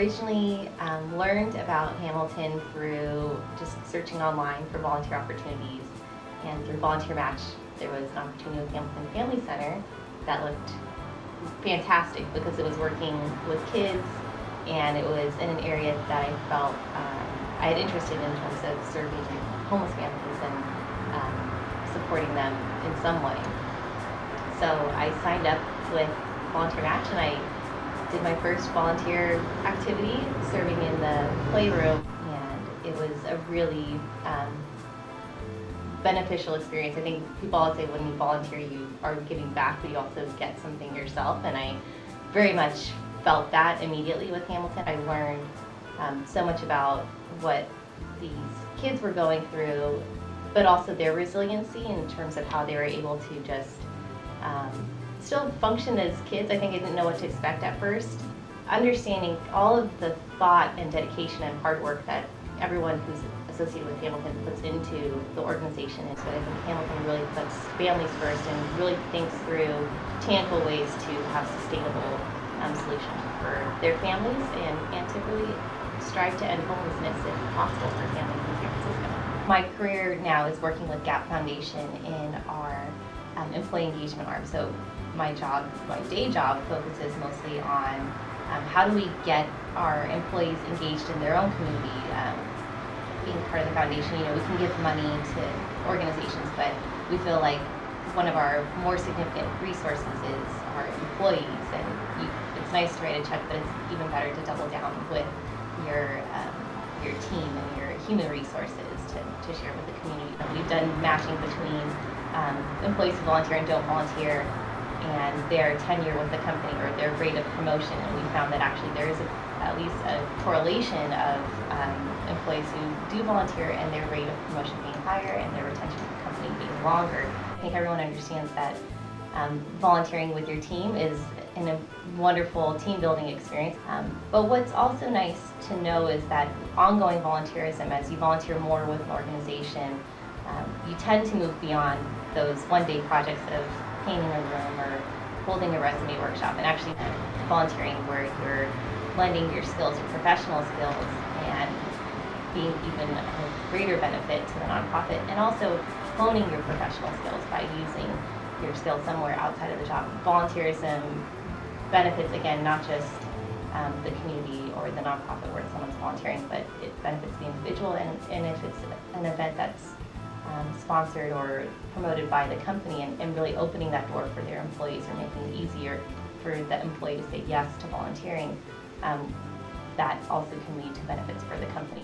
originally learned about Hamilton through just searching online for volunteer opportunities, and through Volunteer Match there was an opportunity with Hamilton Family Center that looked fantastic because it was working with kids and it was in an area that I felt I had interested in terms of serving homeless families and supporting them in some way. So I signed up with Volunteer Match and I did my first volunteer activity serving in the playroom, and it was a really beneficial experience. I think people always say when you volunteer you are giving back, but you also get something yourself, and I very much felt that immediately with Hamilton. I learned so much about what these kids were going through, but also their resiliency in terms of how they were able to just still function as kids. I think I didn't know what to expect at first. Understanding all of the thought and dedication and hard work that everyone who's associated with Hamilton puts into the organization. And so I think Hamilton really puts families first and really thinks through tangible ways to have sustainable solutions for their families and to really strive to end homelessness if possible for families in San Francisco. My career now is working with Gap Foundation in our employee engagement arm. So my day job focuses mostly on how do we get our employees engaged in their own community. Being part of the foundation, we can give money to organizations, but we feel like one of our more significant resources is our employees. And it's nice to write a check, but it's even better to double down with your team and your human resources to share with the community. We've done matching between employees who volunteer and don't volunteer, and their tenure with the company or their rate of promotion, and we found that actually there is at least a correlation of employees who do volunteer and their rate of promotion being higher and their retention with the company being longer. I think everyone understands that volunteering with your team is a wonderful team building experience. But what's also nice to know is that ongoing volunteerism, as you volunteer more with an organization, you tend to move beyond those one-day projects of painting a room or holding a resume workshop, and actually volunteering where you're blending your skills, your professional skills, and being even a greater benefit to the nonprofit, and also honing your professional skills by using your skills somewhere outside of the job. Volunteerism benefits, again, not just the community or the nonprofit where someone's volunteering, but it benefits the individual, and if it's an event that's sponsored or promoted by the company, and really opening that door for their employees or making it easier for the employee to say yes to volunteering, that also can lead to benefits for the company.